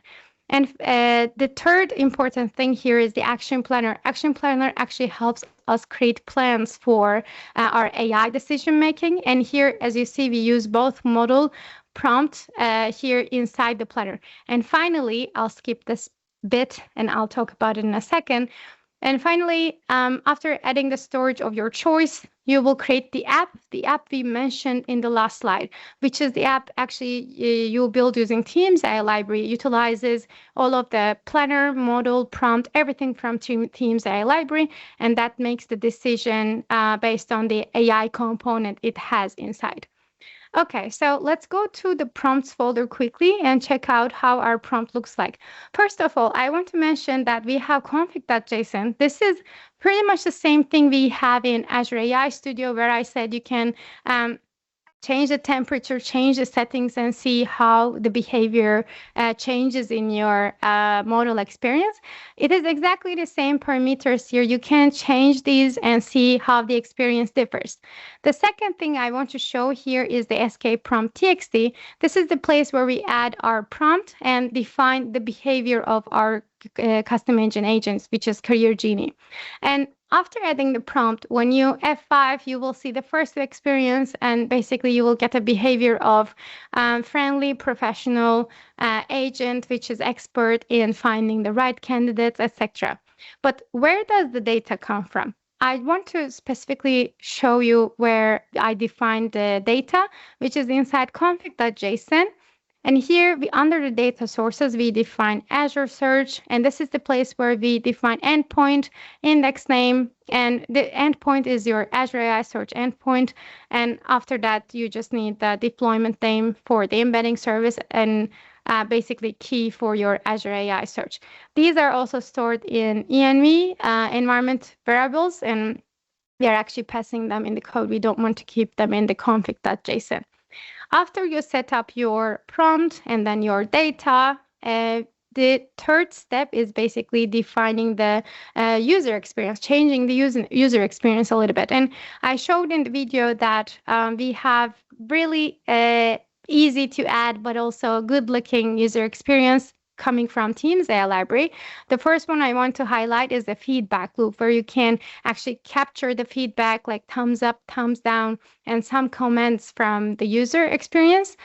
And the third important thing here is the Action Planner. Action Planner actually helps us create plans for our AI decision making. And here, as you see, we use both model prompt here inside the planner. And finally, I'll skip this bit and I'll talk about it in a second. And finally, after adding the storage of your choice, you will create the app we mentioned in the last slide, which is the app actually you'll build using Teams AI library, utilizes all of the planner, model, prompt, everything from Teams AI library, and that makes the decision based on the AI component it has inside. Okay, so let's go to the prompts folder quickly and check out how our prompt looks like. First of all, I want to mention that we have config.json. This is pretty much the same thing we have in Azure AI Studio, where I said you can change the temperature, change the settings, and see how the behavior changes in your model experience. It is exactly the same parameters here. You can change these and see how the experience differs. The second thing I want to show here is the escape prompt txt. This is the place where we add our prompt and define the behavior of our custom engine agents, which is Career Genie. And after adding the prompt, when you F5, you will see the first experience, and basically you will get a behavior of friendly, professional agent, which is expert in finding the right candidates, etc. But where does the data come from? I want to specifically show you where I defined the data, which is inside config.json. And here, under the data sources, we define Azure Search, and this is the place where we define endpoint, index name, and the endpoint is your Azure AI Search endpoint. And after that, you just need the deployment name for the embedding service and basically key for your Azure AI Search. These are also stored in env environment variables, and we are actually passing them in the code. We don't want to keep them in the config.json. After you set up your prompt and then your data, the third step is basically defining the user experience, changing the user experience a little bit. And I showed in the video that we have really easy to add, but also good looking user experience coming from Teams AI library. The first one I want to highlight is the feedback loop, where you can actually capture the feedback like thumbs up, thumbs down, and some comments from the user experience,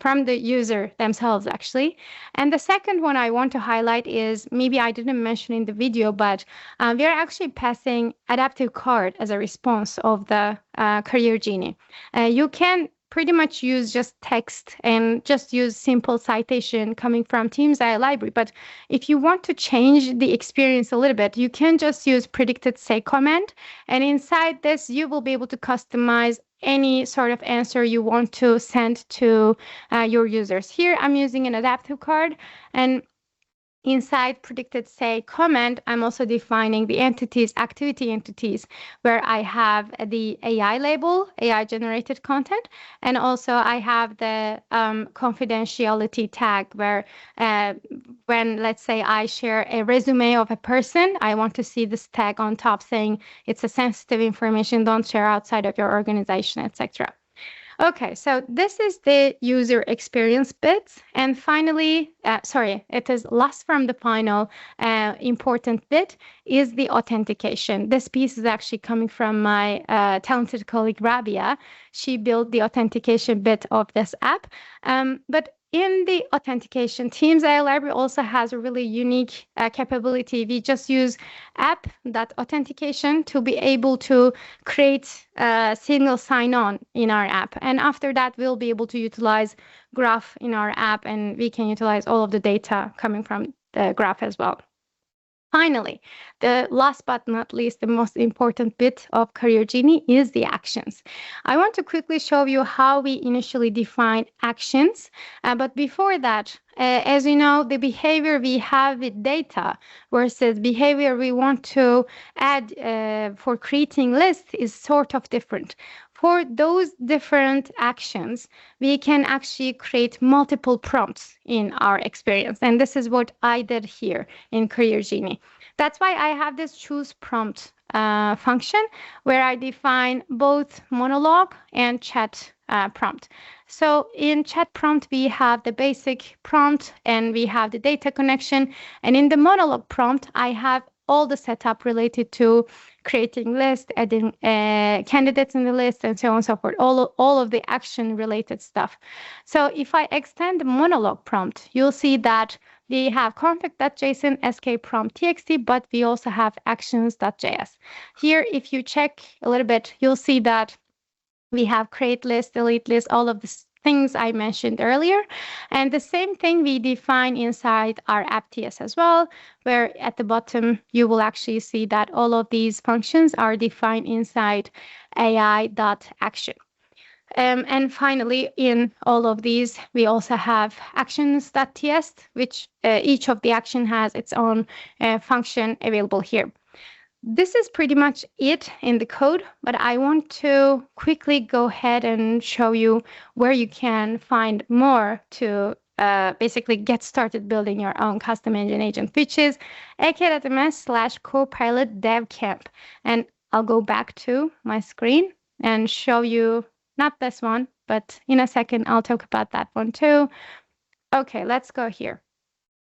from the user themselves actually. And the second one I want to highlight is, maybe I didn't mention in the video, but we are actually passing adaptive card as a response of the Career Genie. You can pretty much use just text and just use simple citation coming from Teams AI library. But if you want to change the experience a little bit, you can just use predicted say command. And inside this, you will be able to customize any sort of answer you want to send to your users. Here, I'm using an adaptive card, and inside predicted say command, I'm also defining the entities, activity entities, where I have the AI label, AI generated content, and also I have the confidentiality tag where when, let's say, I share a resume of a person, I want to see this tag on top saying it's a sensitive information, don't share outside of your organization, etc. Okay, so this is the user experience bit. And finally, it is last from the final important bit is the authentication. This piece is actually coming from my talented colleague, Rabia. She built the authentication bit of this app. But in the authentication, Teams AI library also has a really unique capability. We just use app.authentication to be able to create a single sign-on in our app. And after that, we'll be able to utilize Graph in our app, and we can utilize all of the data coming from the Graph as well. Finally, the last but not least, the most important bit of Career Genie is the actions. I want to quickly show you how we initially define actions. But before that, as you know, the behavior we have with data versus behavior we want to add for creating lists is sort of different. For those different actions, we can actually create multiple prompts in our experience. And this is what I did here in Career Genie. That's why I have this choose prompt function where I define both monologue and chat prompt. So in chat prompt, we have the basic prompt and we have the data connection. And in the monologue prompt, I have all the setup related to creating lists, adding candidates in the list, and so on and so forth, all of the action related stuff. So if I extend the monologue prompt, you'll see that we have config.json, skprompt.txt, but we also have actions.js. Here, if you check a little bit, you'll see that we have create list, delete list, all of the things I mentioned earlier. And the same thing we define inside our app.ts as well, where at the bottom, you will actually see that all of these functions are defined inside ai.action. And finally, in all of these, we also have actions.ts, which each of the action has its own function available here. This is pretty much it in the code, but I want to quickly go ahead and show you where you can find more to basically get started building your own custom engine agent, which is ak.ms/copilot devcamp. And I'll go back to my screen and show you, not this one, but in a second, I'll talk about that one too. Okay, let's go here.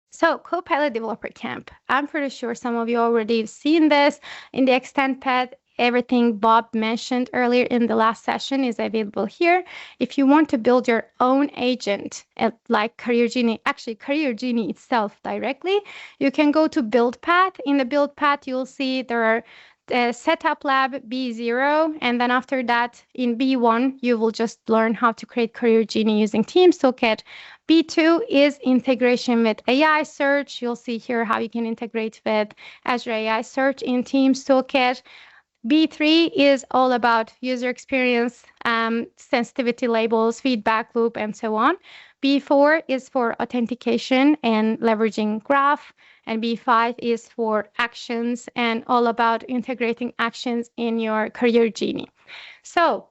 So Copilot Developer Camp, I'm pretty sure some of you already have seen this. In the extend path, everything Bob mentioned earlier in the last session is available here. If you want to build your own agent, like Career Genie, actually Career Genie itself directly, you can go to build path. In the build path, you'll see there are setup lab B0, and then after that in B1 you will just learn how to create Career Genie using Teams Toolkit. B2 is integration with AI search. You'll see here how you can integrate with Azure AI search in Teams Toolkit. B3 is all about user experience, sensitivity labels, feedback loop, and so on. B4 is for authentication and leveraging Graph, and B5 is for actions and all about integrating actions in your Career Genie. So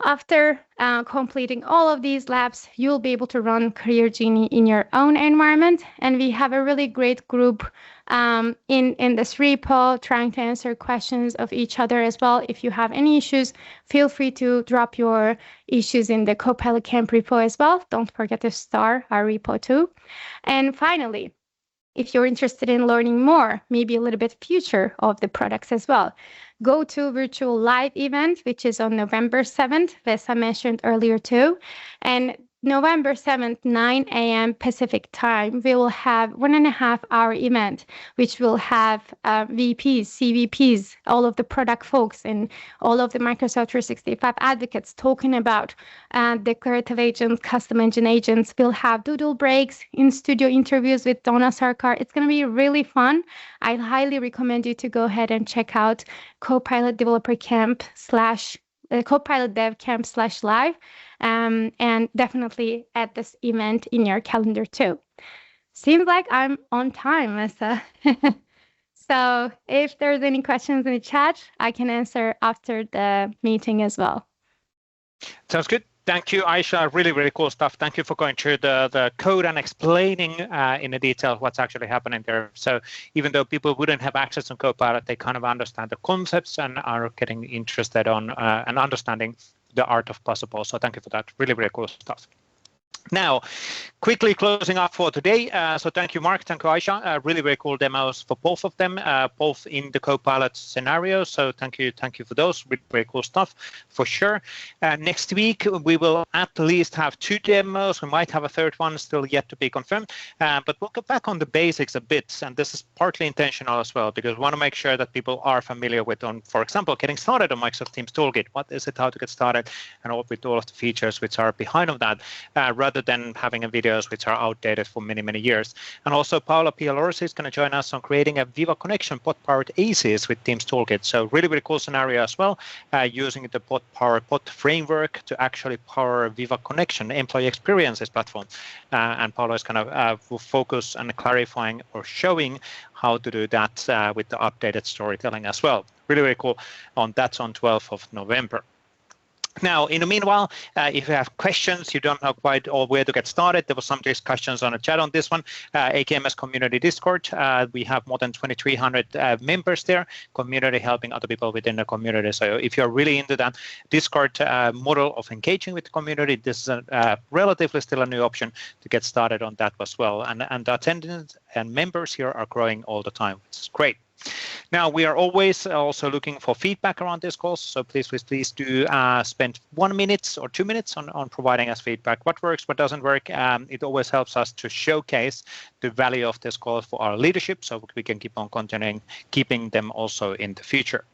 after completing all of these labs, you'll be able to run Career Genie in your own environment. And we have a really great group in this repo trying to answer questions of each other as well. If you have any issues, feel free to drop your issues in the Copilot Camp repo as well. Don't forget to star our repo too. And finally, if you're interested in learning more, maybe a little bit future of the products as well, go to virtual live event, which is on November 7th, as I mentioned earlier too. And November 7th, 9 a.m. Pacific time, we will have 1.5-hour event, which will have VPs, CVPs, all of the product folks, and all of the Microsoft 365 advocates talking about declarative agents, custom engine agents. We'll have doodle breaks, in-studio interviews with Donna Sarkar. It's going to be really fun. I highly recommend you to go ahead and check out Copilot Developer Camp / Copilot Dev Camp /live. And definitely add this event in your calendar too. Seems like I'm on time, Ayça. So if there's any questions in the chat, I can answer after the meeting as well. Sounds good. Thank you, Ayça. Really, really cool stuff. Thank you for going through the code and explaining in the detail what's actually happening there. So even though people wouldn't have access to Copilot, they kind of understand the concepts and are getting interested on and understanding the art of possible. So thank you for that. Really, really cool stuff. Now, quickly closing up for today. So thank you, Marc. Thank you, Ayça. Really, very cool demos for both of them, both in the Copilot scenario. So thank you for those. Really, very cool stuff for sure. Next week, we will at least have 2 demos. We might have a third one still yet to be confirmed. But we'll get back on the basics a bit. And this is partly intentional as well, because we want to make sure that people are familiar with, for example, getting started on Microsoft Teams Toolkit. What is it, how to get started, and with all of the features which are behind of that, rather than having videos which are outdated for many, many years. And also Paula Pialorsi is going to join us on creating a Viva Connection bot-powered ACs with Teams Toolkit. So really, really cool scenario as well, using the bot-powered bot framework to actually power Viva Connection employee experiences platform. And Paula is going to focus on clarifying or showing how to do that with the updated storytelling as well. Really, really cool. That's on 12th of November. Now, in the meanwhile, if you have questions, you don't know quite or where to get started, there was some discussions on the chat on this one. AKMS Community Discord, we have more than 2,300 members there, community helping other people within the community. So if you're really into that Discord model of engaging with the community, this is relatively still a new option to get started on that as well. And the attendance and members here are growing all the time, which is great. Now, we are always also looking for feedback around this course, so please do spend 1 minute or 2 minutes on providing us feedback. What works, what doesn't work. It always helps us to showcase the value of this course for our leadership, so we can keep on continuing, keeping them also in the future.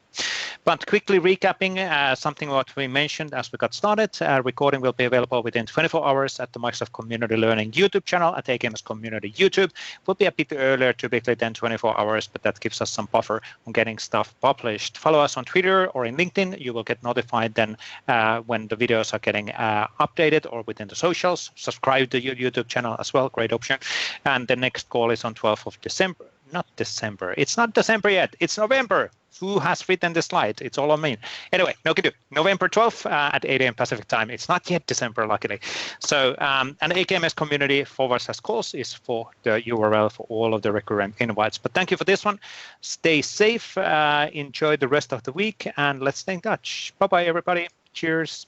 But quickly recapping something what we mentioned as we got started, recording will be available within 24 hours at the Microsoft Community Learning YouTube channel at AKMS Community YouTube. Will be a bit earlier typically than 24 hours, but that gives us some buffer on getting stuff published. Follow us on Twitter or in LinkedIn. You will get notified then when the videos are getting updated or within the socials. Subscribe to your YouTube channel as well, great option. And the next call is on 12th of December. Not December. It's not December yet. It's November. Who has written the slide? It's all on me. Anyway, no can do. November 12th at 8 a.m. Pacific time. It's not yet December, luckily. So an AKMS community /course is for the URL for all of the recurrent invites. But thank you for this one. Stay safe. Enjoy the rest of the week, and let's stay in touch. Bye-bye, everybody. Cheers.